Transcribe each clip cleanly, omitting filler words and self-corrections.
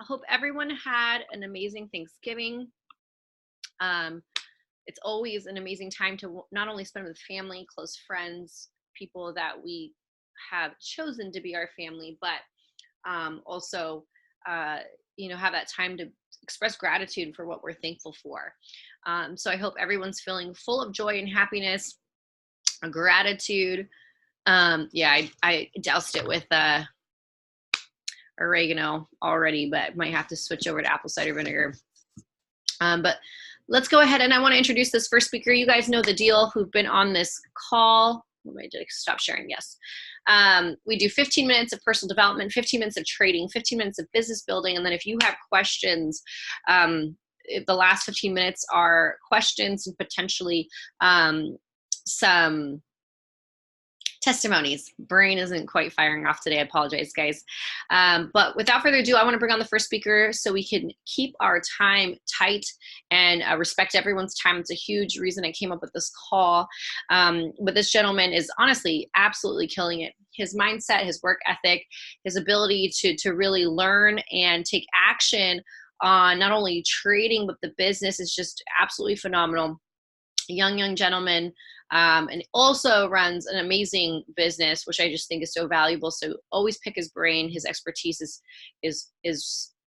I hope everyone had an amazing Thanksgiving. It's always an amazing time to not only spend with family, close friends, people that we have chosen to be our family, but also, have that time to express gratitude for what we're thankful for. So I hope everyone's feeling full of joy and happiness, gratitude. I doused it with oregano already, but might have to switch over to apple cider vinegar. But let's go ahead, and I want to introduce this first speaker. You guys know the deal who've been on this call. I did stop sharing. Yes. We do 15 minutes of personal development, 15 minutes of trading, 15 minutes of business building. And then if you have questions, the last 15 minutes are questions and potentially some testimonies. Brain isn't quite firing off today. I apologize, guys. But without further ado, I want to bring on the first speaker so we can keep our time tight and respect everyone's time. It's a huge reason I came up with this call. But this gentleman is honestly absolutely killing it. His mindset, his work ethic, his ability to really learn and take action on not only trading, but the business is just absolutely phenomenal. Young gentleman, and also runs an amazing business, which I just think is so valuable. So always pick his brain. His expertise is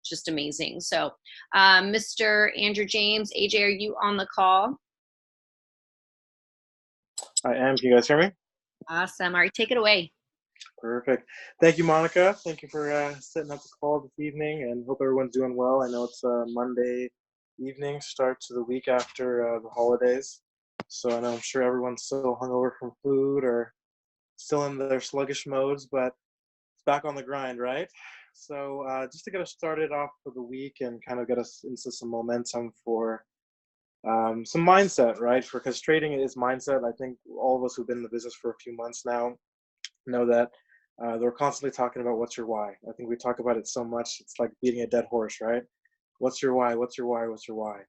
just amazing. So Mr. Andrew James, AJ, are you on the call? I am. Can you guys hear me? Awesome. All right, take it away. Perfect. Thank you, Monica. Thank you for setting up the call this evening, and hope everyone's doing well. I know it's a Monday evening, start to the week after the holidays. So I know I'm sure everyone's still hungover from food or still in their sluggish modes, but it's back on the grind, right? So just to get us started off for the week and kind of get us into some momentum for some mindset, right? Because trading is mindset. I think all of us who've been in the business for a few months now know that they're constantly talking about what's your why. I think we talk about it so much. It's like beating a dead horse, right? What's your why? What's your why? What's your why?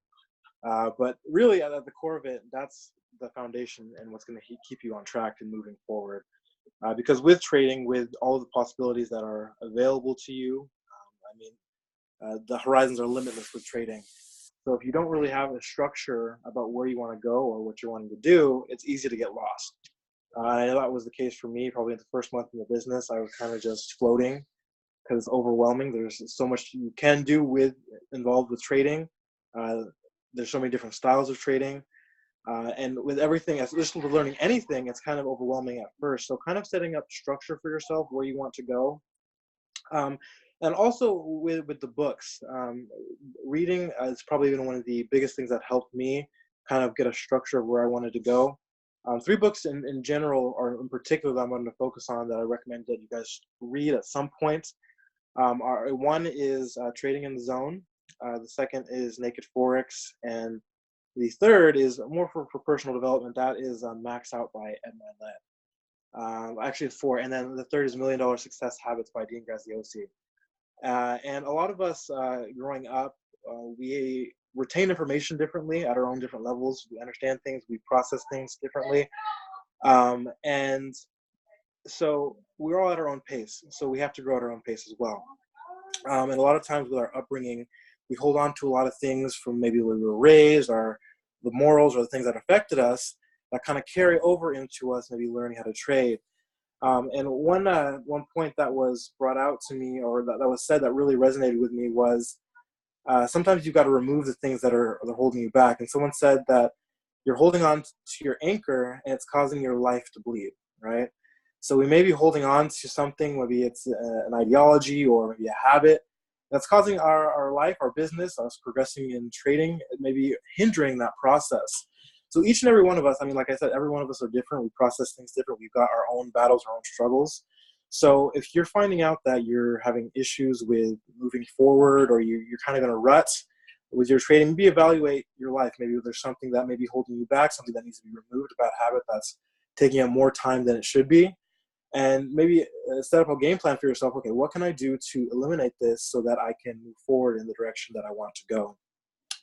But really, at the core of it, that's the foundation and what's going to keep you on track and moving forward. Because with trading, with all of the possibilities that are available to you, the horizons are limitless with trading. So if you don't really have a structure about where you want to go or what you're wanting to do, it's easy to get lost. I know that was the case for me. Probably in the first month in the business, I was kind of just floating because it's overwhelming. There's so much you can do involved with trading. There's so many different styles of trading. And with everything, as just with learning anything, it's kind of overwhelming at first. So kind of setting up structure for yourself, where you want to go. And also with the books, reading is probably been one of the biggest things that helped me kind of get a structure of where I wanted to go. 3 books in general, or in particular, that I'm going to focus on that I recommend that you guys read at some point. One is Trading in the Zone. The second is Naked Forex. And the third is more for personal development. That is Max Out by Ed Mylett. Actually, it's 4. And then the third is $1 Million Success Habits by Dean Graziosi. And a lot of us growing up, we retain information differently at our own different levels. We understand things, we process things differently. And so we're all at our own pace. So we have to grow at our own pace as well. And a lot of times with our upbringing, we hold on to a lot of things from maybe where we were raised, or the morals or the things that affected us that kind of carry over into us maybe learning how to trade. And one point that was brought out to me, or that was said, that really resonated with me was, sometimes you've got to remove the things that are holding you back. And someone said that you're holding on to your anchor and it's causing your life to bleed, right? So we may be holding on to something, maybe it's an ideology or maybe a habit that's causing our life, our business, us progressing in trading, maybe hindering that process. So each and every one of us, I mean, like I said, every one of us are different. We process things different. We've got our own battles, our own struggles. So if you're finding out that you're having issues with moving forward, or you're kind of in a rut with your trading, maybe evaluate your life. Maybe there's something that may be holding you back, something that needs to be removed, a bad habit that's taking up more time than it should be. And maybe set up a game plan for yourself. Okay, what can I do to eliminate this so that I can move forward in the direction that I want to go?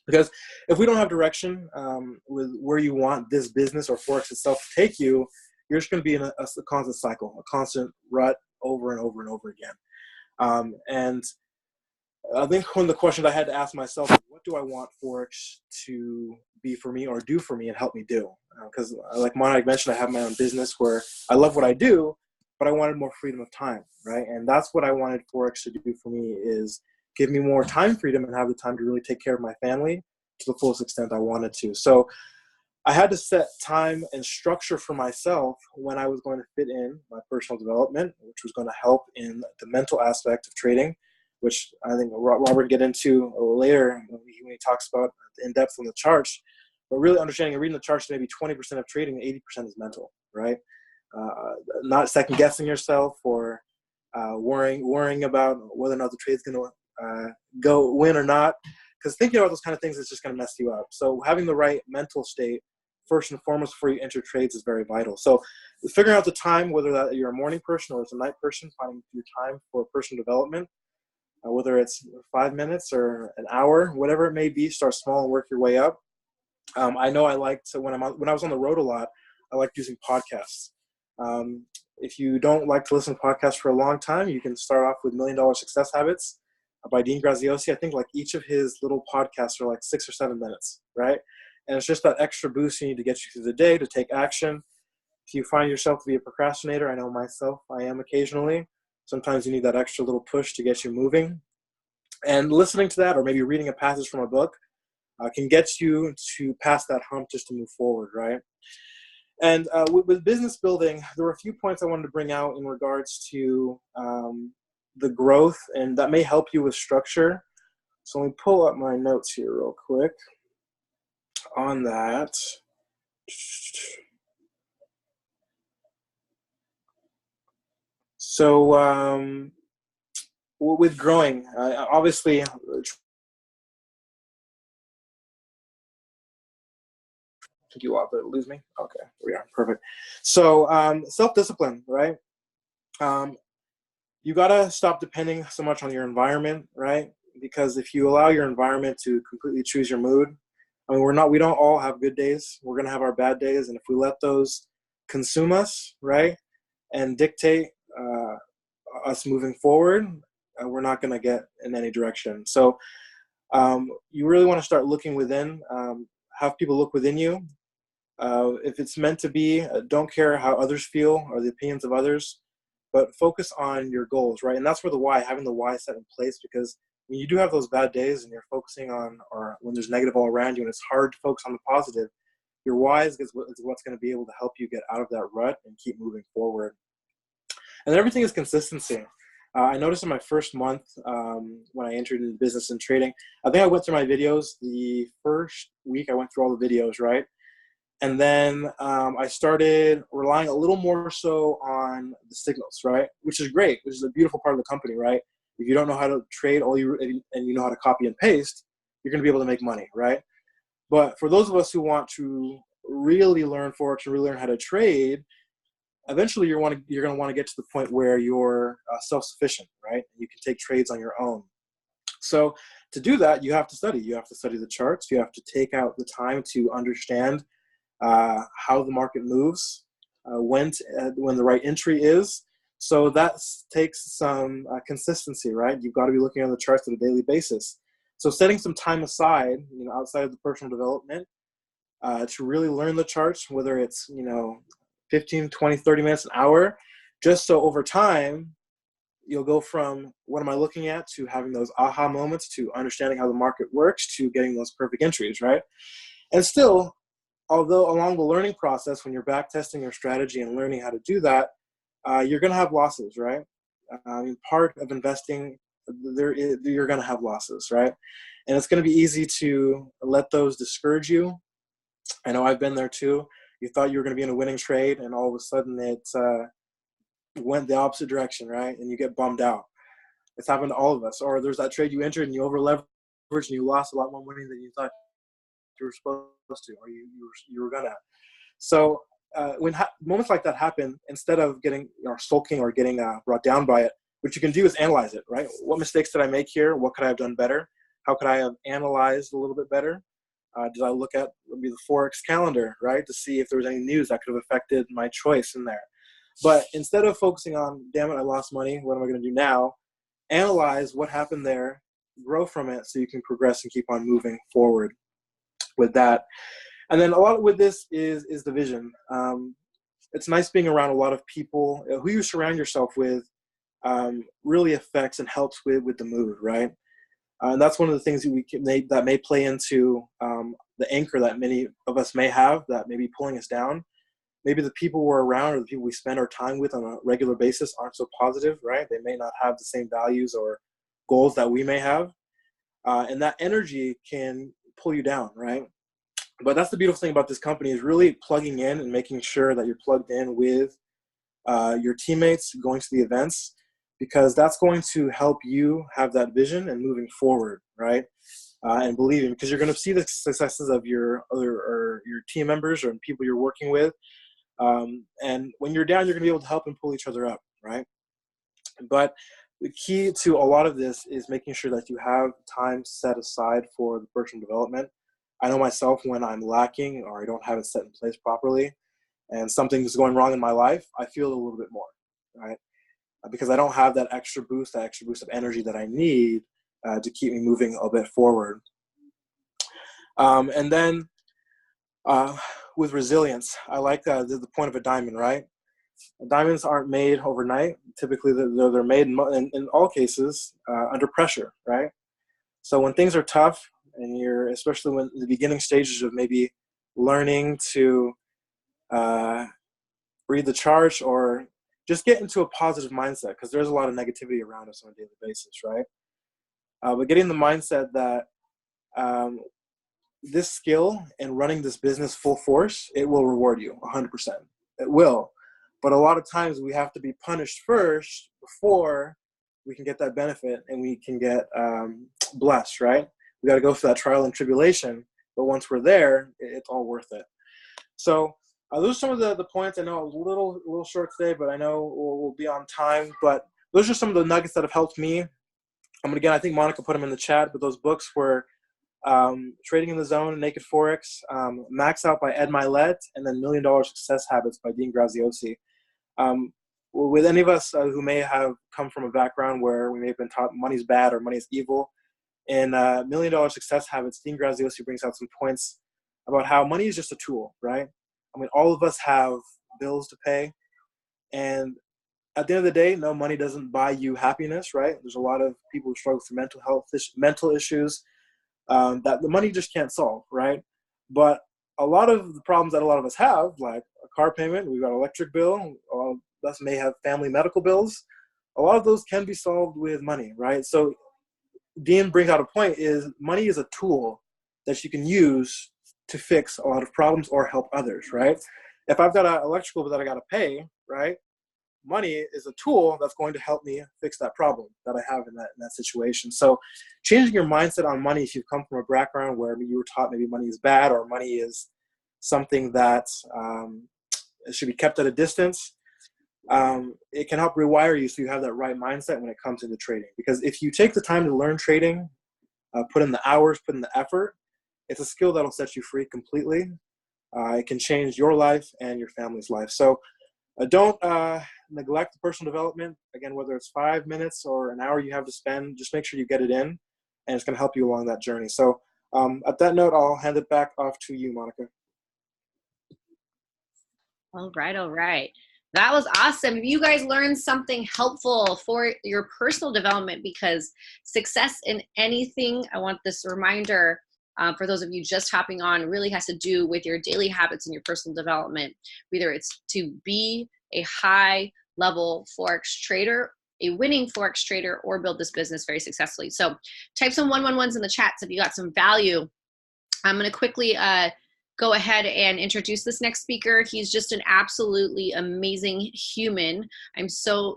Because if we don't have direction with where you want this business or Forex itself to take you, you're just going to be in a constant cycle, a constant rut over and over and over again. And I think one of the questions I had to ask myself is, what do I want Forex to be for me or do for me and help me do? Because like Monica mentioned, I have my own business where I love what I do, but I wanted more freedom of time, right? And that's what I wanted Forex to do for me, is give me more time freedom and have the time to really take care of my family to the fullest extent I wanted to. So I had to set time and structure for myself when I was going to fit in my personal development, which was going to help in the mental aspect of trading, which I think Robert will get into later when he talks about in depth on the charts. But really understanding and reading the charts, maybe 20% of trading, 80% is mental, right? Not second guessing yourself or worrying about whether or not the trade's going to go win or not. Because thinking about those kind of things is just going to mess you up. So having the right mental state first and foremost before you enter trades is very vital. So figuring out the time, whether that you're a morning person or it's a night person, finding your time for personal development, whether it's 5 minutes or an hour, whatever it may be, start small and work your way up. I know I like to, when I was on the road a lot, I liked using podcasts. If you don't like to listen to podcasts for a long time, you can start off with $1 Million Success Habits by Dean Graziosi. I think like each of his little podcasts are like 6 or 7 minutes, right? And it's just that extra boost you need to get you through the day to take action. If you find yourself to be a procrastinator, I know myself, I am occasionally. Sometimes you need that extra little push to get you moving. And listening to that or maybe reading a passage from a book can get you to pass that hump just to move forward, right? And with business building, there were a few points I wanted to bring out in regards to the growth, and that may help you with structure. So let me pull up my notes here real quick on that. So with growing, obviously, you off, but lose me. Okay, here we are, perfect. So self-discipline, right? You gotta stop depending so much on your environment, right? Because if you allow your environment to completely choose your mood, I mean, we don't all have good days. We're gonna have our bad days, and if we let those consume us, right, and dictate us moving forward, we're not gonna get in any direction. So you really want to start looking within. Have people look within you. If it's meant to be, don't care how others feel or the opinions of others, but focus on your goals, right? And that's where the why, having the why set in place, because when you do have those bad days and you're focusing on, or when there's negative all around you and it's hard to focus on the positive, your why is what's going to be able to help you get out of that rut and keep moving forward. And then everything is consistency. I noticed in my first month when I entered into business and trading, I think I went through my videos the first week. I went through all the videos, right? And then I started relying a little more so on the signals, right? Which is great, which is a beautiful part of the company, right? If you don't know how to trade and you know how to copy and paste, you're going to be able to make money, right? But for those of us who want to really learn Forex and really learn how to trade, eventually you're going to want to get to the point where you're self-sufficient, right? You can take trades on your own. So to do that, you have to study. You have to study the charts. You have to take out the time to understand how the market moves, when the right entry is. So that takes some consistency, right? You've got to be looking at the charts on a daily basis. So setting some time aside, outside of the personal development, to really learn the charts, whether it's, 15, 20, 30 minutes, an hour, just so over time, you'll go from what am I looking at to having those aha moments to understanding how the market works to getting those perfect entries, right? And still, although along the learning process, when you're back testing your strategy and learning how to do that, you're going to have losses, right? Part of investing, you're going to have losses, right? And it's going to be easy to let those discourage you. I know I've been there too. You thought you were going to be in a winning trade, and all of a sudden it went the opposite direction, right? And you get bummed out. It's happened to all of us. Or there's that trade you entered and you over leveraged and you lost a lot more money than you thought you were supposed to, or you were gonna. So when moments like that happen, instead of getting sulking or getting brought down by it, what you can do is analyze it, right? What mistakes did I make here? What could I have done better? How could I have analyzed a little bit better? Did I look at maybe the Forex calendar, right, to see if there was any news that could have affected my choice in there? But instead of focusing on, damn it, I lost money, what am I going to do now? Analyze what happened there grow from it so you can progress and keep on moving forward with that. And then a lot with this is the vision. It's nice being around a lot of people. Who you surround yourself with really affects and helps with the mood, right? And that's one of the things that may play into the anchor that many of us may have that may be pulling us down. Maybe the people we're around or the people we spend our time with on a regular basis aren't so positive, right? They may not have the same values or goals that we may have. And that energy can pull you down, right? But that's the beautiful thing about this company is really plugging in and making sure that you're plugged in with your teammates going to the events, because that's going to help you have that vision and moving forward, right? And believing, because you're going to see the successes of your other or your team members or people you're working with. And when you're down, you're going to be able to help and pull each other up, right? But the key to a lot of this is making sure that you have time set aside for the personal development. I know myself, when I'm lacking or I don't have it set in place properly and something is going wrong in my life, I feel a little bit more, right? Because I don't have that extra boost of energy that I need to keep me moving a bit forward. And then with resilience, I like the point of a diamond, right? Diamonds aren't made overnight. Typically, they're made in all cases under pressure, right? So when things are tough, and you're, especially when the beginning stages of maybe learning to read the chart or just get into a positive mindset, because there's a lot of negativity around us on a daily basis, right? But getting the mindset that this skill and running this business full force, it will reward you 100%. It will. But a lot of times we have to be punished first before we can get that benefit and we can get blessed, right? We got to go through that trial and tribulation. But once we're there, it's all worth it. So those are some of the points. I know a little short today, but I know we'll be on time. But those are some of the nuggets that have helped me. Again, I think Monica put them in the chat, but those books were Trading in the Zone, Naked Forex, Max Out by Ed Milet, and then $1 Million Success Habits by Dean Graziosi. With any of us who may have come from a background where we may have been taught money's bad or money's evil, in $1 Million Success Habits, Dean Graziosi brings out some points about how money is just a tool, right? I mean, all of us have bills to pay, and at the end of the day, no, money doesn't buy you happiness, right? There's a lot of people who struggle with mental issues that the money just can't solve, right? But a lot of the problems that a lot of us have, like a car payment, we've got an electric bill, all of us may have family medical bills, a lot of those can be solved with money, right? So Dean brings out a point is money is a tool that you can use to fix a lot of problems or help others, right? If I've got an electrical bill that I got to pay, right? Money is a tool that's going to help me fix that problem that I have in that situation. So changing your mindset on money, if you've come from a background where you were taught maybe money is bad or money is something that should be kept at a distance, it can help rewire you so you have that right mindset when it comes into trading. Because if you take the time to learn trading, put in the hours, put in the effort, it's a skill that'll set you free completely. It can change your life and your family's life. So don't neglect the personal development. Again, whether it's 5 minutes or an hour you have to spend, just make sure you get it in, and it's going to help you along that journey. So at that note, I'll hand it back off to you, Monica. All right. That was awesome. If you guys learned something helpful for your personal development, because success in anything, I want this reminder for those of you just hopping on, really has to do with your daily habits and your personal development. Whether it's to be a high level Forex trader, a winning Forex trader, or build this business very successfully. So type some 111s in the chats if you got some value. I'm going to quickly go ahead and introduce this next speaker. He's just an absolutely amazing human. I'm so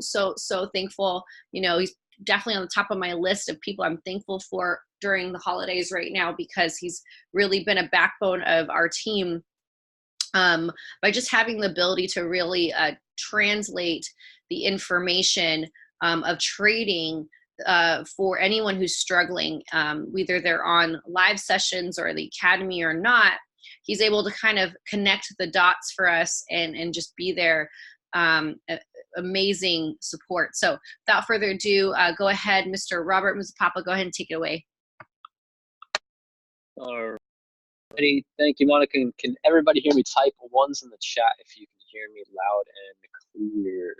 thankful. You know, he's definitely on the top of my list of people I'm thankful for during the holidays right now, because he's really been a backbone of our team by just having the ability to really translate the information of trading for anyone who's struggling, whether they're on live sessions or the academy or not. He's able to kind of connect the dots for us and just be there amazing support. So without further ado, go ahead, Mr. Robert Muzzipapa, go ahead and take it away. Alrighty, thank you, Monica. Can everybody hear me? Type ones in the chat if you can hear me loud and clear.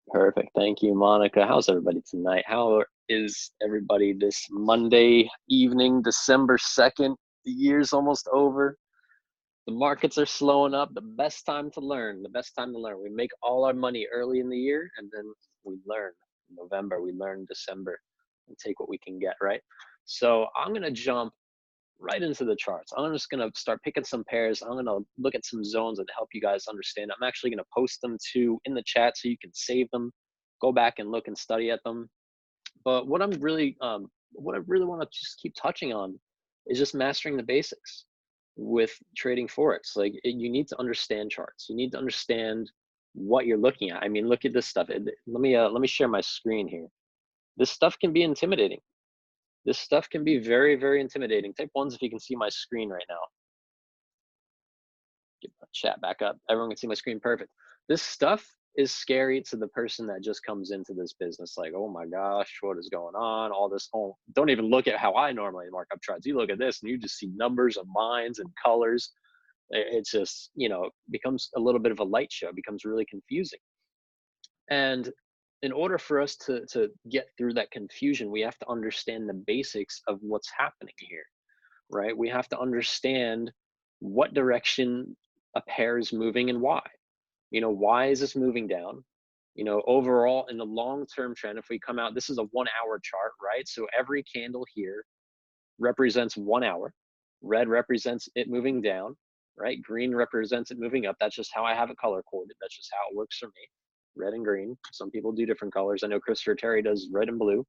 Perfect. Thank you, Monica. How's everybody tonight? How is everybody this Monday evening, December 2nd? The year's almost over. The markets are slowing up. The best time to learn. The best time to learn. We make all our money early in the year, and then we learn in November. We learn in December and take what we can get, right? So I'm going to jump right into the charts. I'm just going to start picking some pairs. I'm going to look at some zones and help you guys understand. I'm actually going to post them too in the chat so you can save them, go back and look and study at them. But what I really want to just keep touching on is just mastering the basics with trading Forex. Like you need to understand charts. You need to understand what you're looking at. I mean, look at this stuff. Let me share my screen here. This stuff can be intimidating. This stuff can be very, very intimidating. Type ones if you can see my screen right now. Get my chat back up. Everyone can see my screen perfect. This stuff is scary to the person that just comes into this business. Like, oh my gosh, what is going on? All this, don't even look at how I normally mark up charts. You look at this and you just see numbers and lines and colors. It's just, becomes a little bit of a light show. It becomes really confusing. And in order for us to get through that confusion, we have to understand the basics of what's happening here, right? We have to understand what direction a pair is moving and why. Why is this moving down? Overall in the long-term trend, if we come out, this is a 1 hour chart, right? So every candle here represents 1 hour. Red represents it moving down, right? Green represents it moving up. That's just how I have it color coded. That's just how it works for me. Red and green. Some people do different colors. I know Christopher Terry does red and blue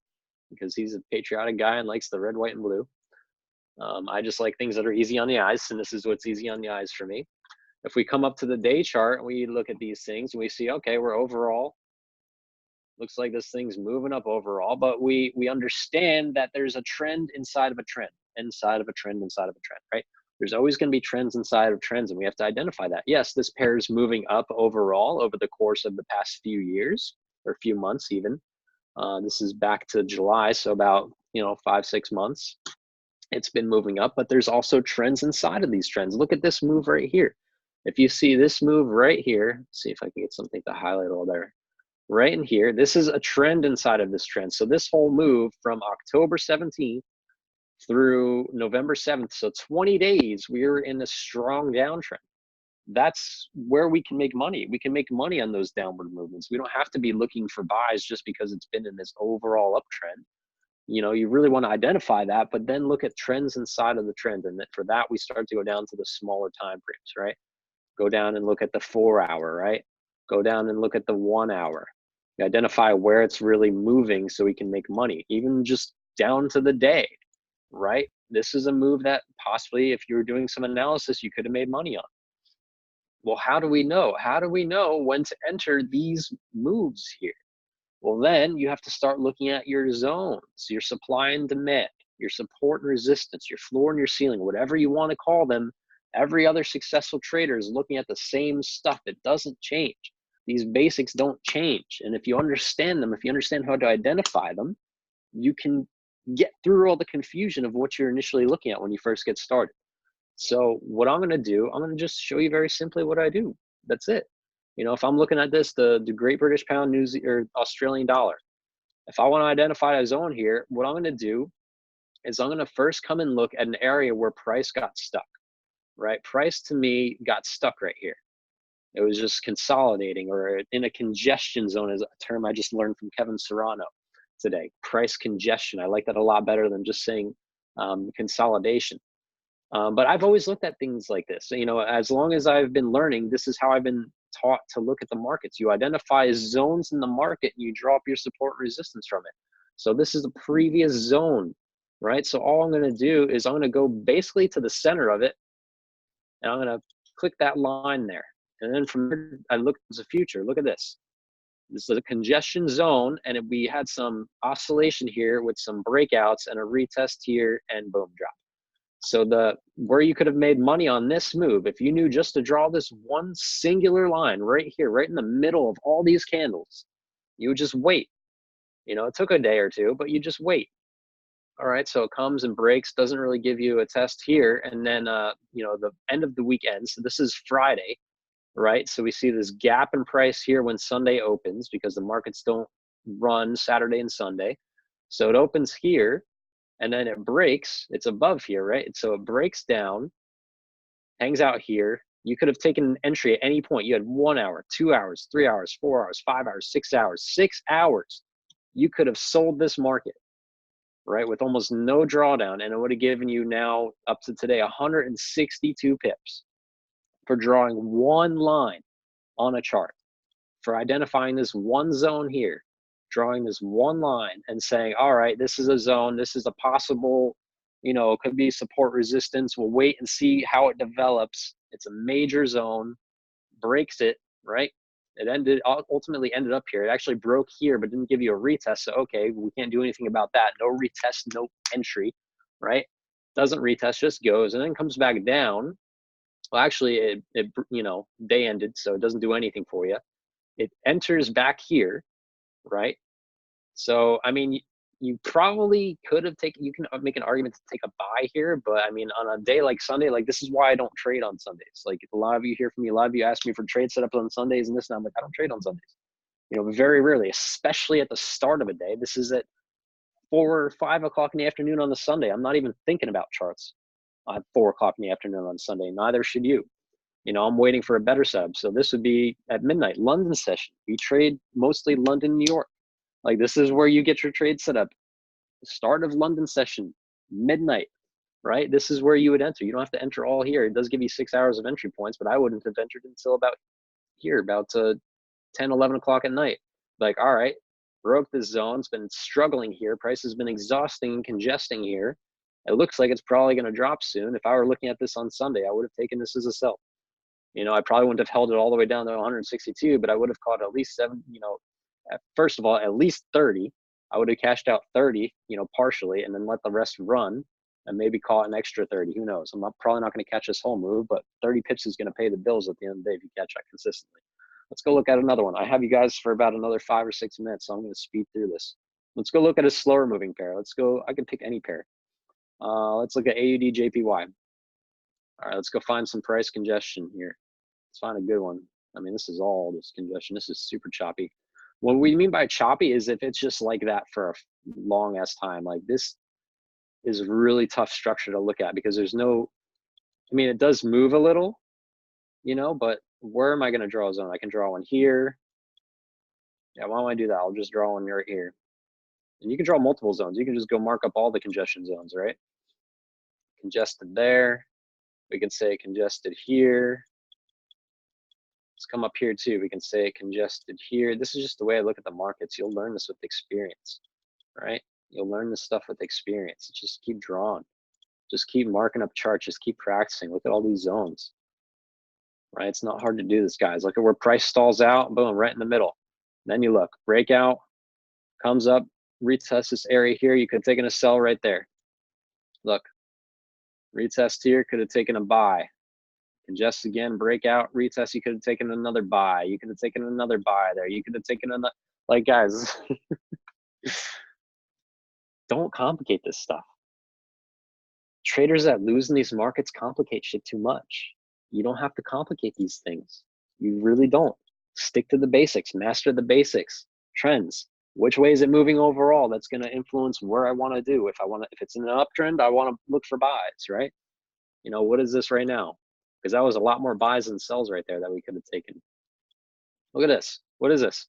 because he's a patriotic guy and likes the red, white, and blue. I just like things that are easy on the eyes, and this is what's easy on the eyes for me. If we come up to the day chart and we look at these things and we see, okay, we're overall, looks like this thing's moving up overall, but we understand that there's a trend inside of a trend, inside of a trend, inside of a trend, right? There's always going to be trends inside of trends, and we have to identify that. Yes, this pair is moving up overall over the course of the past few years or few months even. This is back to July, so about 5-6 months. It's been moving up, but there's also trends inside of these trends. Look at this move right here. If you see this move right here, see if I can get something to highlight all there. Right in here, this is a trend inside of this trend. So this whole move from October 17th through November 7th, so 20 days, we're in a strong downtrend. That's where we can make money. We can make money on those downward movements. We don't have to be looking for buys just because it's been in this overall uptrend. You really want to identify that, but then look at trends inside of the trend. And for that, we start to go down to the smaller time frames, right? Go down and look at the 4 hour, right? Go down and look at the 1 hour. You identify where it's really moving so we can make money, even just down to the day, right? This is a move that possibly, if you were doing some analysis, you could have made money on. Well, how do we know? How do we know when to enter these moves here? Well, then you have to start looking at your zones, your supply and demand, your support and resistance, your floor and your ceiling, whatever you want to call them. Every other successful trader is looking at the same stuff. It doesn't change. These basics don't change. And if you understand them, if you understand how to identify them, you can get through all the confusion of what you're initially looking at when you first get started. So what I'm going to do, I'm going to just show you very simply what I do. That's it. If I'm looking at this, the Great British Pound, or Australian dollar, if I want to identify a zone here, what I'm going to do is I'm going to first come and look at an area where price got stuck, right? Price to me got stuck right here. It was just consolidating, or in a congestion zone is a term I just learned from Kevin Serrano today. Price congestion. I like that a lot better than just saying consolidation. But I've always looked at things like this. As long as I've been learning, this is how I've been taught to look at the markets. You identify zones in the market and you draw up your support and resistance from it. So this is the previous zone, right? So all I'm going to do is I'm going to go basically to the center of it, and I'm going to click that line there. And then from there, I look at the future. Look at this. This is a congestion zone, and we had some oscillation here with some breakouts and a retest here, and boom, drop. So where you could have made money on this move, if you knew just to draw this one singular line right here, right in the middle of all these candles, you would just wait. You know, it took a day or two, but you just wait. All right, so it comes and breaks, doesn't really give you a test here, and then you know, the end of the weekend. So this is Friday, right? So we see this gap in price here when Sunday opens, because the markets don't run Saturday and Sunday. So it opens here, and then it breaks. It's above here, right? So it breaks down, hangs out here. You could have taken an entry at any point. You had 1 hour, 2 hours, 3 hours, 4 hours, 5 hours, 6 hours, 6 hours. You could have sold this market, right, with almost no drawdown, and it would have given you now up to today 162 pips for drawing one line on a chart, for identifying this one zone here, drawing this one line and saying, all right, this is a zone, this is a possible, you know, it could be support resistance. We'll wait and see how it develops. It's a major zone, breaks it, right? It ultimately ended up here. It actually broke here, but didn't give you a retest. So, okay, we can't do anything about that. No retest, no entry, right? Doesn't retest, just goes, and then comes back down. Well, actually, you know, day ended, so it doesn't do anything for you. It enters back here, right? So, I mean, you probably could have taken, you can make an argument to take a buy here, but I mean, on a day like Sunday, like this is why I don't trade on Sundays. Like a lot of you hear from me, a lot of you ask me for trade setups on Sundays and this, and I'm like, I don't trade on Sundays. You know, very rarely, especially at the start of a day. This is at 4 or 5 o'clock in the afternoon on the Sunday. I'm not even thinking about charts at 4 o'clock in the afternoon on Sunday. Neither should you. You know, I'm waiting for a better sub. So this would be at midnight, London session. We trade mostly London, New York. Like this is where you get your trade set up. Start of London session, midnight, right? This is where you would enter. You don't have to enter all here. It does give you 6 hours of entry points, but I wouldn't have entered until about here, about 10, 11 o'clock at night. Like, all right, broke this zone. It's been struggling here. Price has been exhausting and congesting here. It looks like it's probably going to drop soon. If I were looking at this on Sunday, I would have taken this as a sell. You know, I probably wouldn't have held it all the way down to 162, but I would have caught at least 7, you know, first of all, at least 30. I would have cashed out 30, you know, partially, and then let the rest run and maybe caught an extra 30. Who knows? Probably not going to catch this whole move, but 30 pips is going to pay the bills at the end of the day if you catch that consistently. Let's go look at another one. I have you guys for about another 5 or 6 minutes, so I'm going to speed through this. Let's go look at a slower moving pair. Let's go. I can pick any pair. Let's look at AUD JPY. All right, let's go find some price congestion here. Let's find a good one. I mean, this is all this congestion. This is super choppy. What we mean by choppy is if it's just like that for a long ass time. Like this is really tough structure to look at because there's no, I mean, it does move a little, you know, but where am I going to draw a zone? I can draw one here. Yeah, why don't I do that? I'll just draw one right here. And you can draw multiple zones. You can just go mark up all the congestion zones, right? Congested there. We can say congested here. Let's come up here too. We can say congested here. This is just the way I look at the markets. You'll learn this with experience, right? You'll learn this stuff with experience. Just keep drawing. Just keep marking up charts. Just keep practicing. Look at all these zones, right? It's not hard to do this, guys. Look at where price stalls out. Boom, right in the middle. Then you look. Breakout, comes up, retest this area here. You could have taken a sell right there. Look, retest here. Could have taken a buy. Ingest again, breakout, retest, you could have taken another buy. You could have taken another buy there. You could have taken another, like guys, don't complicate this stuff. Traders that lose in these markets complicate shit too much. You don't have to complicate these things. You really don't. Stick to the basics, master the basics, trends. Which way is it moving overall? That's going to influence where I want to do. If it's in an uptrend, I want to look for buys, right? You know, what is this right now? Because that was a lot more buys than sells right there that we could have taken. Look at this. What is this?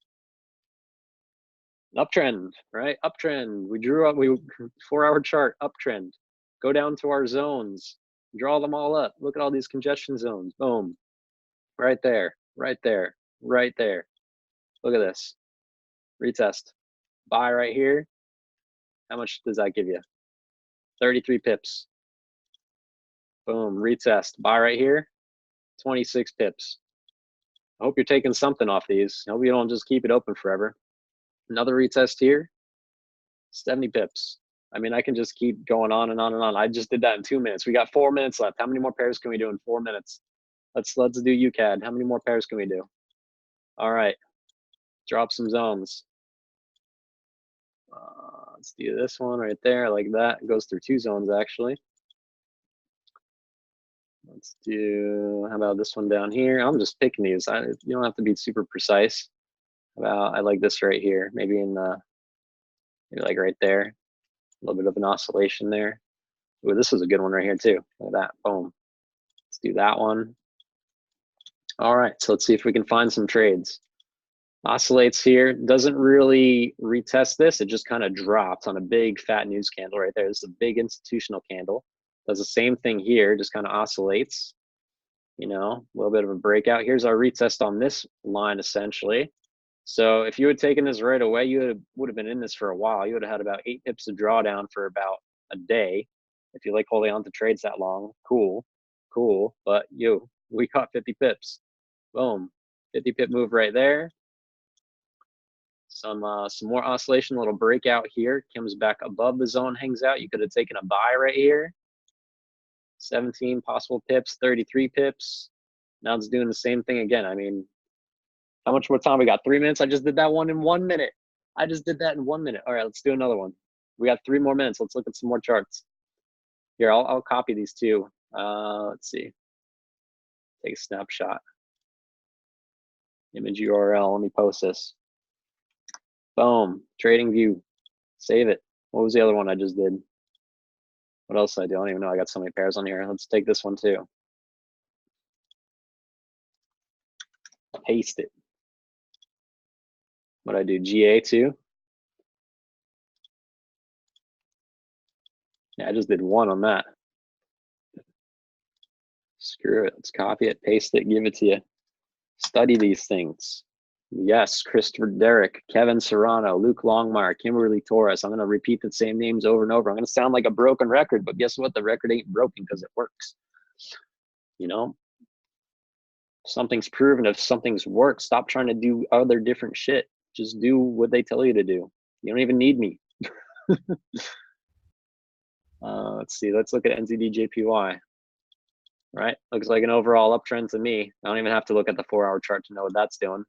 An uptrend, right? Uptrend. We drew up, 4-hour chart, uptrend. Go down to our zones. Draw them all up. Look at all these congestion zones. Boom. Right there, right there, right there. Look at this. Retest. Buy right here. How much does that give you? 33 pips. Boom. Retest. Buy right here. 26 pips. I hope you're taking something off these. I hope you don't just keep it open forever. Another retest here. 70 pips. I mean, I can just keep going on and on and on. I just did that in 2 minutes. We got 4 minutes left. How many more pairs can we do in 4 minutes? Let's do UCAD. How many more pairs can we do? All right, drop some zones. Let's do this one right there, like that. It goes through 2 zones actually. Let's do, how about this one down here? I'm just picking these. You don't have to be super precise. I like this right here. Maybe in the, maybe like right there. A little bit of an oscillation there. Ooh, this is a good one right here too. Look at that, boom. Let's do that one. All right, so let's see if we can find some trades. Oscillates here, doesn't really retest this. It just kind of drops on a big fat news candle right there. This is a big institutional candle. Does the same thing here, just kind of oscillates. You know, a little bit of a breakout. Here's our retest on this line essentially. So if you had taken this right away, you would have been in this for a while. You would have had about 8 pips of drawdown for about a day. If you like holding on to trades that long, cool. But we caught 50 pips. Boom, 50 pip move right there. Some more oscillation, a little breakout here. Comes back above the zone, hangs out. You could have taken a buy right here. 17 possible pips, 33 pips. Now it's doing the same thing again. I mean, how much more time we got? 3 minutes. I just did that one in 1 minute. I just did that in 1 minute. All right, let's do another one. We got 3 more minutes. Let's look at some more charts. Here, I'll copy these two. Let's see. Take a snapshot. Image URL. Let me post this. Boom. Trading view. Save it. What was the other one I just did? What else did I do? I don't even know. I got so many pairs on here. Let's take this one too. Paste it. What I do? GA too. Yeah, I just did one on that. Screw it. Let's copy it, paste it, give it to you. Study these things. Yes, Christopher Derrick, Kevin Serrano, Luke Longmire, Kimberly Torres. I'm going to repeat the same names over and over. I'm going to sound like a broken record, but guess what? The record ain't broken because it works. You know, if something's proven. If something's worked, stop trying to do other different shit. Just do what they tell you to do. You don't even need me. Let's see. Let's look at NZD-JPY. Right, looks like an overall uptrend to me. I don't even have to look at the 4-hour chart to know what that's doing.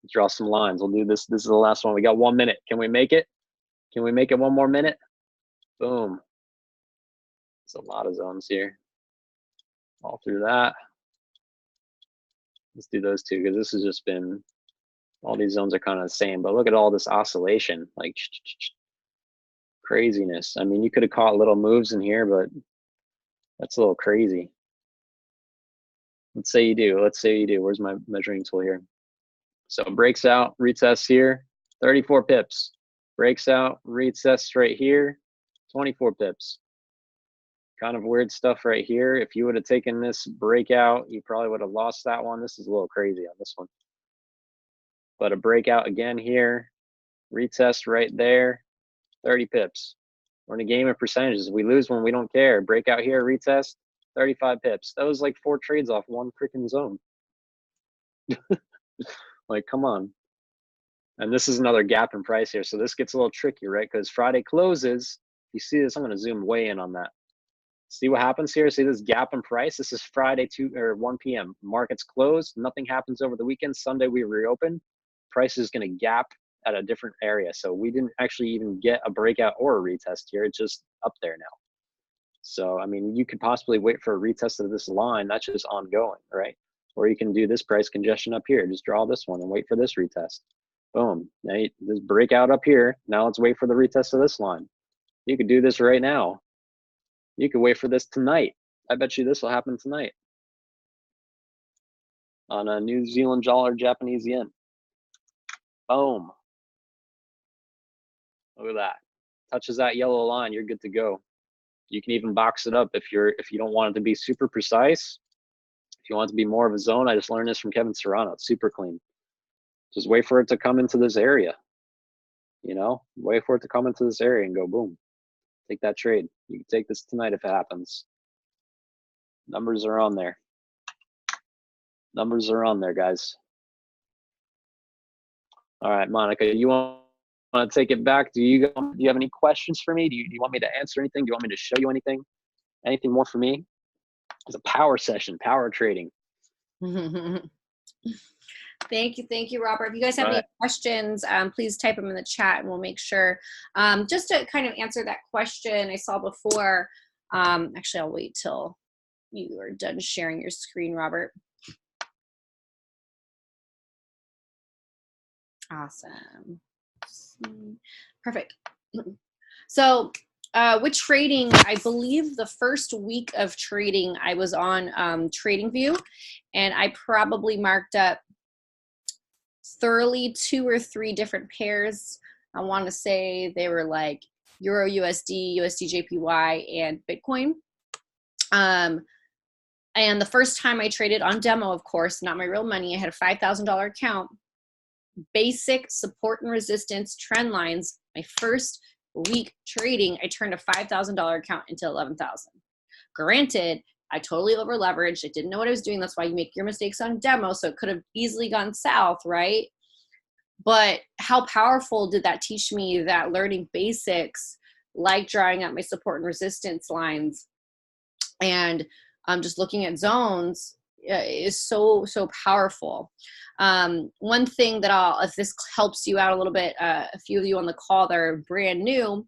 Let's draw some lines. We'll do this. This is the last one. We got 1 minute. Can we make it? Can we make it 1 more minute? Boom. There's a lot of zones here. All through that. Let's do those two because this has just been, all these zones are kind of the same. But look at all this oscillation, like craziness. I mean, you could have caught little moves in here, but that's a little crazy. Let's say you do. Let's say you do. Where's my measuring tool here? So it breaks out, retests here, 34 pips. Breaks out, retests right here, 24 pips. Kind of weird stuff right here. If you would have taken this breakout, you probably would have lost that one. This is a little crazy on this one. But a breakout again here, retest right there, 30 pips. We're in a game of percentages. We lose when we don't care. Breakout here, retest, 35 pips. That was like 4 trades off one freaking zone. Like, come on. And this is another gap in price here. So this gets a little tricky, right? Because Friday closes. You see this? I'm going to zoom way in on that. See what happens here? See this gap in price? This is Friday 1 p.m. Markets closed. Nothing happens over the weekend. Sunday we reopen. Price is going to gap at a different area. So we didn't actually even get a breakout or a retest here. It's just up there now. So, I mean, you could possibly wait for a retest of this line. That's just ongoing, right? Or you can do this price congestion up here. Just draw this one and wait for this retest. Boom. Now this breakout up here. Now let's wait for the retest of this line. You could do this right now. You could wait for this tonight. I bet you this will happen tonight. On a New Zealand dollar, Japanese yen. Boom. Look at that. Touches that yellow line, you're good to go. You can even box it up if you don't want it to be super precise. If you want it to be more of a zone, I just learned this from Kevin Serrano. It's super clean. Just wait for it to come into this area. You know, wait for it to come into this area and go boom. Take that trade. You can take this tonight if it happens. Numbers are on there. Numbers are on there, guys. All right, Monica, you want Want to take it back? Do you have any questions for me? Do you want me to answer anything? Do you want me to show you anything? Anything more for me? It's a power session, power trading. Thank you, Robert. If you guys have any questions, please type them in the chat, and we'll make sure. Just to kind of answer that question I saw before. Actually, I'll wait till you are done sharing your screen, Robert. Awesome. Perfect. So with trading, I believe the first week of trading, I was on TradingView, and I probably marked up thoroughly 2 or 3 different pairs. I want to say they were like Euro USD, USD JPY, and Bitcoin. And the first time I traded on demo, of course, not my real money, I had a $5,000 account. Basic support and resistance trend lines. My first week trading, I turned a $5,000 account into $11,000. Granted, I totally over leveraged. I didn't know what I was doing. That's why you make your mistakes on demo. So it could have easily gone south, right? But how powerful did that teach me, that learning basics, like drawing out my support and resistance lines and just looking at zones is so powerful. One thing that if this helps you out a little bit, a few of you on the call that are brand new,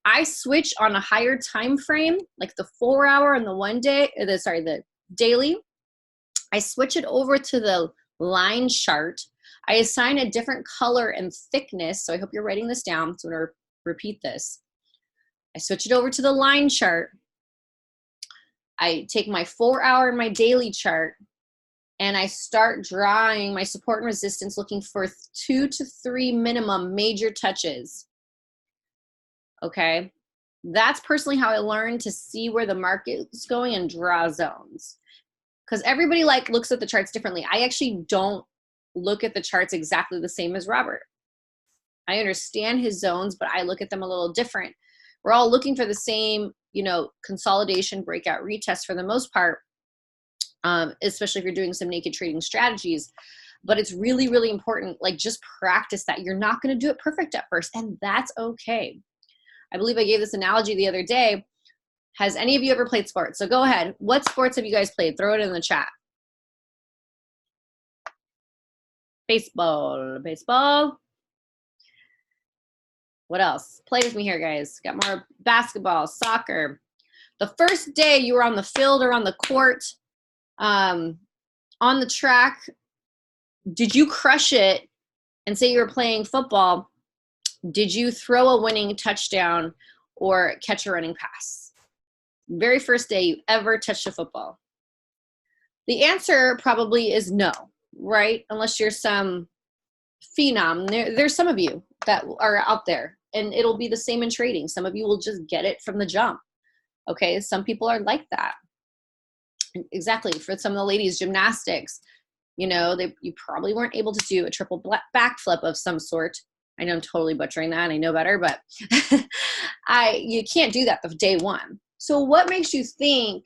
I switch on a higher time frame, like the 4-hour and the daily. I switch it over to the line chart. I assign a different color and thickness. So I hope you're writing this down. So I'm going to repeat this. I switch it over to the line chart. I take my 4-hour and my daily chart, and I start drawing my support and resistance, looking for 2 to 3 minimum major touches. Okay. That's personally how I learned to see where the market's going and draw zones. Because everybody looks at the charts differently. I actually don't look at the charts exactly the same as Robert. I understand his zones, but I look at them a little different. We're all looking for the same, consolidation, breakout, retest for the most part, especially if you're doing some naked trading strategies. But it's really, really important, just practice that. You're not going to do it perfect at first, and that's okay. I believe I gave this analogy the other day. Has any of you ever played sports? So go ahead. What sports have you guys played? Throw it in the chat. Baseball. What else? Play with me here, guys. Got more basketball, soccer. The first day you were on the field or on the court, on the track, did you crush it and say you were playing football? Did you throw a winning touchdown or catch a running pass? Very first day you ever touched a football. The answer probably is no, right? Unless you're some phenom. There's some of you that are out there, and it'll be the same in trading. Some of you will just get it from the jump. Okay, some people are like that. Exactly. For some of the ladies, gymnastics, you probably weren't able to do a triple backflip of some sort. I know I'm totally butchering that, and I know better, but you can't do that the day one. So what makes you think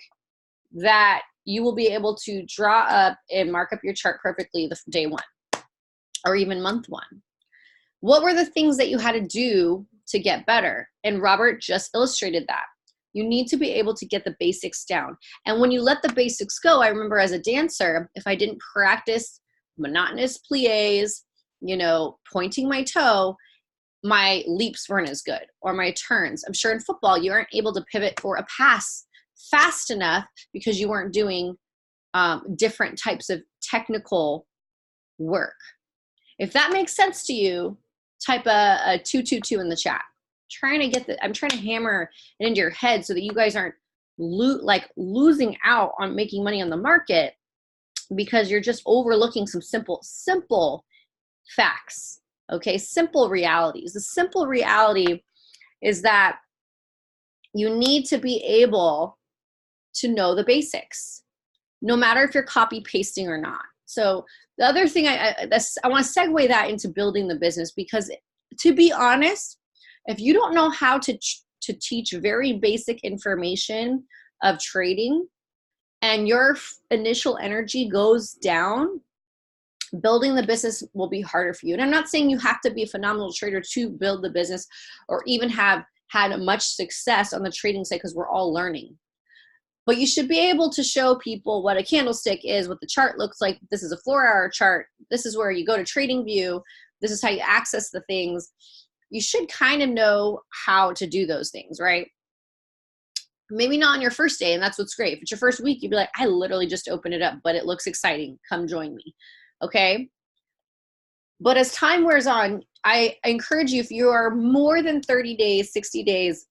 that you will be able to draw up and mark up your chart perfectly the day one or even month one? What were the things that you had to do to get better? And Robert just illustrated that. You need to be able to get the basics down. And when you let the basics go, I remember as a dancer, if I didn't practice monotonous plies, pointing my toe, my leaps weren't as good, or my turns. I'm sure in football, you aren't able to pivot for a pass fast enough because you weren't doing different types of technical work. If that makes sense to you, type a 222 in the chat. I'm trying to hammer it into your head so that you guys aren't losing out on making money on the market because you're just overlooking some simple facts. Okay, simple realities. The simple reality is that you need to be able to know the basics, no matter if you're copy pasting or not. So the other thing I want to segue that into building the business, because to be honest, if you don't know how to teach very basic information of trading and your initial energy goes down building the business will be harder for you. And I'm not saying you have to be a phenomenal trader to build the business or even have had much success on the trading side, because we're all learning. But you should be able to show people what a candlestick is, what the chart looks like. This is a 4-hour chart. This is where you go to TradingView. This is how you access the things. You should kind of know how to do those things, right? Maybe not on your first day, and that's what's great. If it's your first week, you'd be like, I literally just opened it up, but it looks exciting. Come join me, okay? But as time wears on, I encourage you, if you are more than 30 days, 60 days,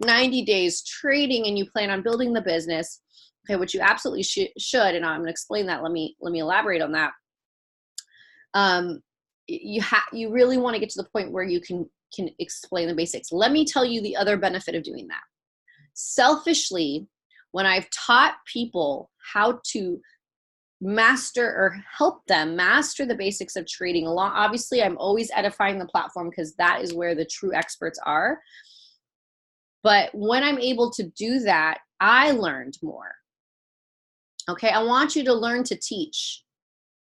90 days trading and you plan on building the business, okay, which you absolutely should, and I'm going to explain that. Let me elaborate on that. You really want to get to the point where you can explain the basics. Let me tell you the other benefit of doing that. Selfishly, when I've taught people how to master or help them master the basics of trading along, obviously I'm always edifying the platform because that is where the true experts are. But when I'm able to do that, I learned more. Okay, I want you to learn to teach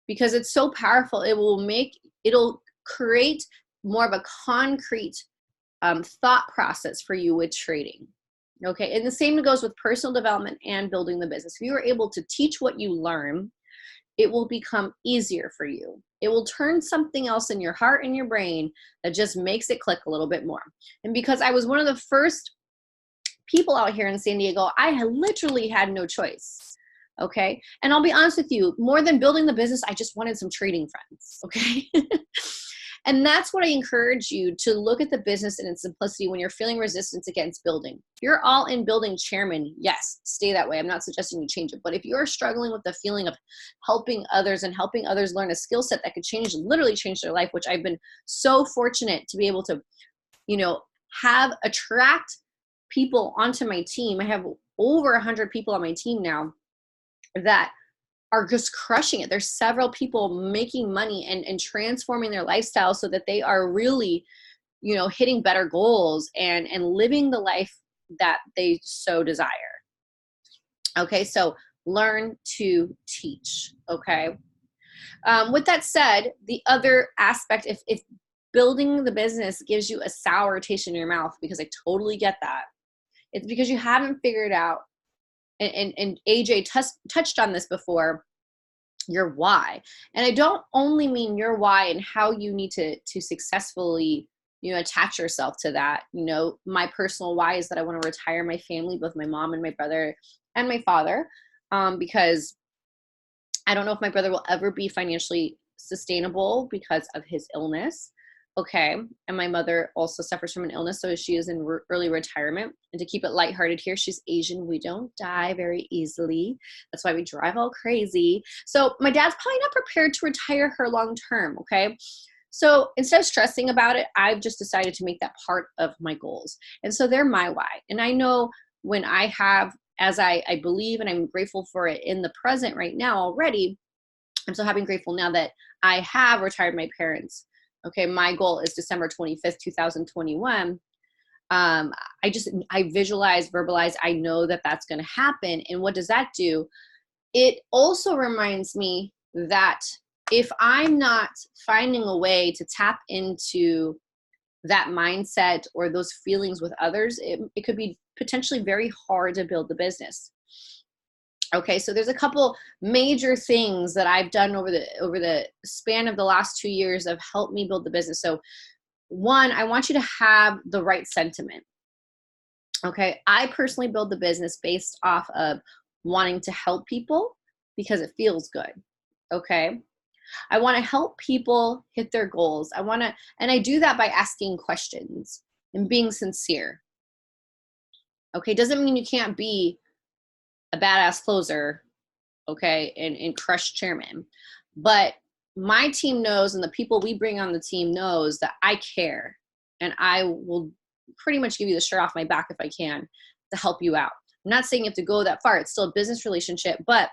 because it's so powerful. It'll create more of a concrete thought process for you with trading. Okay, and the same goes with personal development and building the business. If you are able to teach what you learn, it will become easier for you. It will turn something else in your heart and your brain that just makes it click a little bit more. And because I was one of the first people out here in San Diego, I literally had no choice. Okay, and I'll be honest with you, more than building the business, I just wanted some trading friends. Okay. And that's what I encourage you to look at the business in its simplicity when you're feeling resistance against building. If you're all in building chairman, yes, stay that way. I'm not suggesting you change it. But if you're struggling with the feeling of helping others and helping others learn a skill set that could literally change their life, which I've been so fortunate to be able to, attract people onto my team. I have over 100 people on my team now that are just crushing it. There's several people making money and transforming their lifestyle so that they are really, hitting better goals and living the life that they so desire. Okay, so learn to teach. Okay. With that said, the other aspect, if building the business gives you a sour taste in your mouth, because I totally get that, it's because you haven't figured out, and AJ touched on this before, your why. And I don't only mean your why and how you need to successfully, attach yourself to that. My personal why is that I want to retire my family, both my mom and my brother and my father, because I don't know if my brother will ever be financially sustainable because of his illness. Okay. And my mother also suffers from an illness, so she is in early retirement. And to keep it lighthearted here, she's Asian. We don't die very easily. That's why we drive all crazy. So my dad's probably not prepared to retire her long term. Okay. So instead of stressing about it, I've just decided to make that part of my goals. And so they're my why. And I know when I have, as I believe, and I'm grateful for it in the present right now already, I'm so happy and grateful now that I have retired my parents. Okay, my goal is December 25th, 2021. I visualize, verbalize, I know that that's going to happen. And what does that do? It also reminds me that if I'm not finding a way to tap into that mindset or those feelings with others, it could be potentially very hard to build the business. Okay, so there's a couple major things that I've done over the span of the last 2 years that have helped me build the business. So one, I want you to have the right sentiment. Okay, I personally build the business based off of wanting to help people because it feels good. Okay, I want to help people hit their goals. And I do that by asking questions and being sincere. Okay, doesn't mean you can't be a badass closer, okay, and crush chairman. But my team knows, and the people we bring on the team knows that I care, and I will pretty much give you the shirt off my back if I can to help you out. I'm not saying you have to go that far. It's still a business relationship, but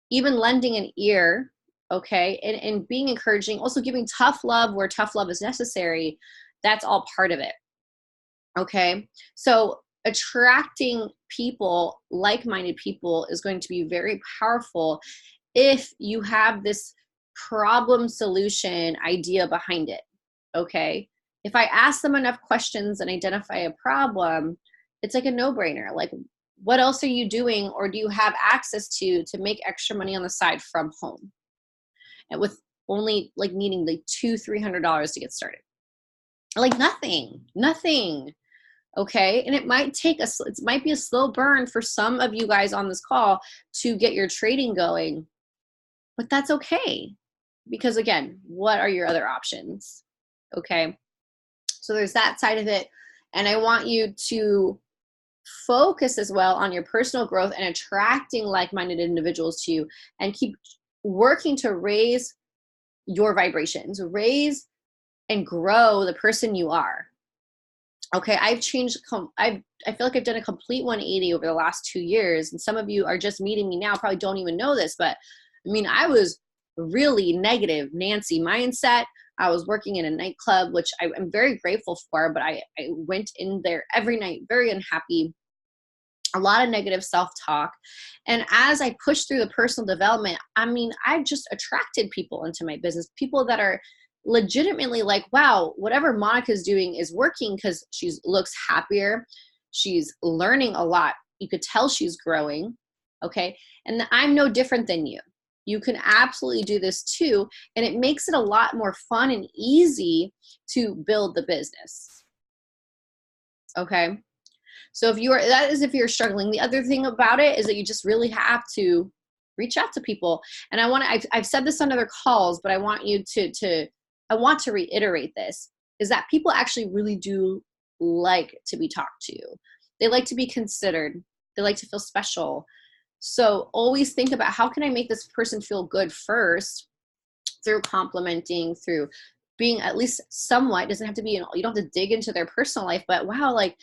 even lending an ear, okay, and being encouraging, also giving tough love where tough love is necessary, that's all part of it. Okay, so attracting people, like-minded people, is going to be very powerful if you have this problem solution idea behind it. Okay. If I ask them enough questions and identify a problem, it's like a no-brainer. Like, what else are you doing or do you have access to make extra money on the side from home? And with only like needing like $200-$300 to get started. Like nothing. Okay. And it might be a slow burn for some of you guys on this call to get your trading going, but that's okay. Because again, what are your other options? Okay. So there's that side of it. And I want you to focus as well on your personal growth and attracting like-minded individuals to you, and keep working to raise your vibrations, raise and grow the person you are. Okay, I've changed. I feel like I've done a complete 180 over the last 2 years, and some of you are just meeting me now, probably don't even know this, but I mean, I was really negative Nancy mindset. I was working in a nightclub, which I'm very grateful for, but I went in there every night very unhappy, a lot of negative self-talk. And as I pushed through the personal development, I mean, I just attracted people into my business, people that are legitimately like, wow, whatever Monica's doing is working, because she looks happier. She's learning a lot. You could tell she's growing. Okay. And I'm no different than you. You can absolutely do this too. And it makes it a lot more fun and easy to build the business. Okay. So if if you're struggling. The other thing about it is that you just really have to reach out to people. And I've said this on other calls, but I want you I want to reiterate this, is that people actually really do like to be talked to. They like to be considered. They like to feel special. So always think about, how can I make this person feel good first, through complimenting, through being at least somewhat, doesn't have to be, you don't have to dig into their personal life, but wow, like,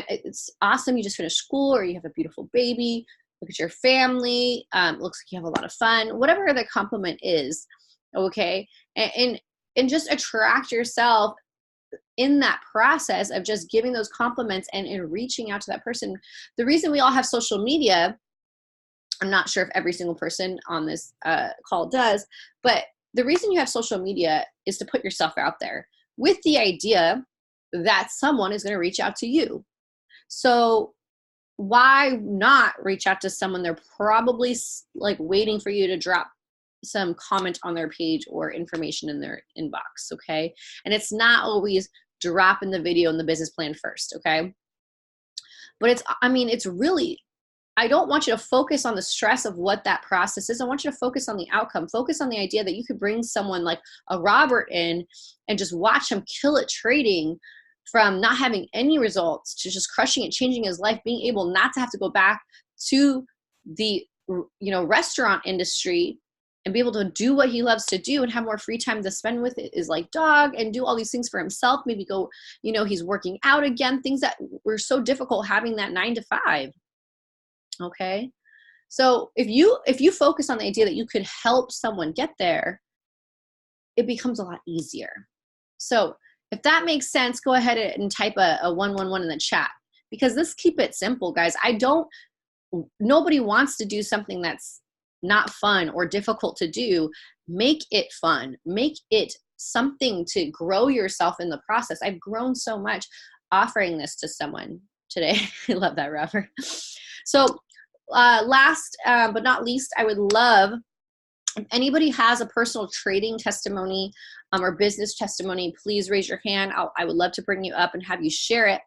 it's awesome. You just finished school, or you have a beautiful baby. Look at your family. Looks like you have a lot of fun, whatever the compliment is. Okay. And just attract yourself in that process of just giving those compliments and reaching out to that person. The reason we all have social media, I'm not sure if every single person on this call does, but the reason you have social media is to put yourself out there with the idea that someone is going to reach out to you. So why not reach out to someone? They're probably like waiting for you to drop some comment on their page or information in their inbox. Okay. And it's not always dropping the video and the business plan first. Okay. But it's really, I don't want you to focus on the stress of what that process is. I want you to focus on the outcome. Focus on the idea that you could bring someone like a Robert in and just watch him kill it trading, from not having any results to just crushing it, changing his life, being able not to have to go back to the restaurant industry and be able to do what he loves to do and have more free time to spend with his like dog and do all these things for himself. Maybe go, he's working out again, things that were so difficult having that 9 to 5. Okay. So if you focus on the idea that you could help someone get there, it becomes a lot easier. So if that makes sense, go ahead and type a 111 in the chat, because let's keep it simple, guys. Nobody wants to do something that's not fun or difficult to do. Make it fun. Make it something to grow yourself in the process. I've grown so much offering this to someone today. I love that, Robert. So last but not least, I would love, if anybody has a personal trading testimony or business testimony, please raise your hand. I would love to bring you up and have you share it.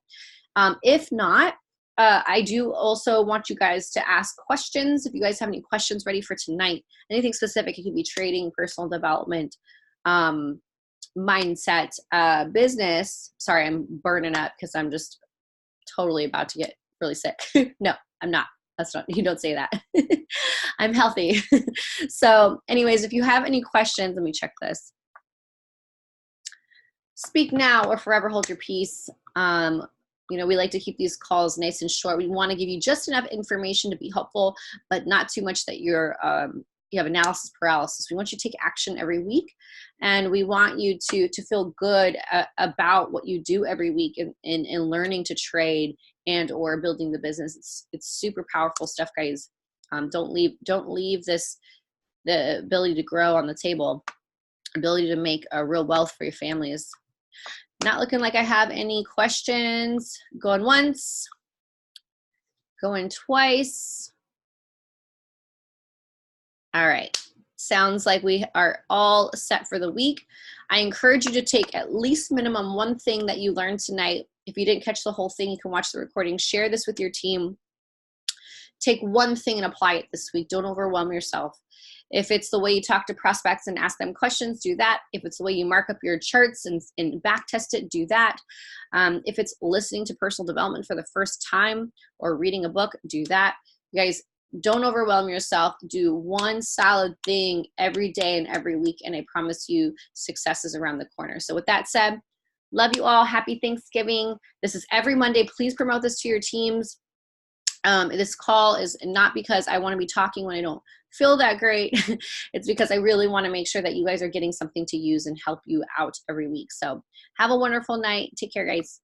If not, I do also want you guys to ask questions. If you guys have any questions ready for tonight, anything specific, it could be trading, personal development, mindset, business. Sorry, I'm burning up because I'm just totally about to get really sick. No, I'm not. That's not, you don't say that. I'm healthy. So anyways, if you have any questions, let me check this. Speak now or forever hold your peace. We like to keep these calls nice and short. We want to give you just enough information to be helpful, but not too much that you have analysis paralysis. We want you to take action every week, and we want you to feel good about what you do every week in learning to trade and or building the business. It's super powerful stuff, guys. Don't leave the ability to grow on the table, ability to make a real wealth for your families. Not looking like I have any questions. Going once, going twice. All right. Sounds like we are all set for the week. I encourage you to take at least minimum one thing that you learned tonight. If you didn't catch the whole thing, you can watch the recording. Share this with your team. Take one thing and apply it this week. Don't overwhelm yourself. If it's the way you talk to prospects and ask them questions, do that. If it's the way you mark up your charts and back test it, do that. If it's listening to personal development for the first time or reading a book, do that. You guys, don't overwhelm yourself. Do one solid thing every day and every week, and I promise you success is around the corner. So with that said, love you all. Happy Thanksgiving. This is every Monday. Please promote this to your teams. This call is not because I want to be talking when I don't feel that great. It's because I really want to make sure that you guys are getting something to use and help you out every week. So have a wonderful night. Take care, guys.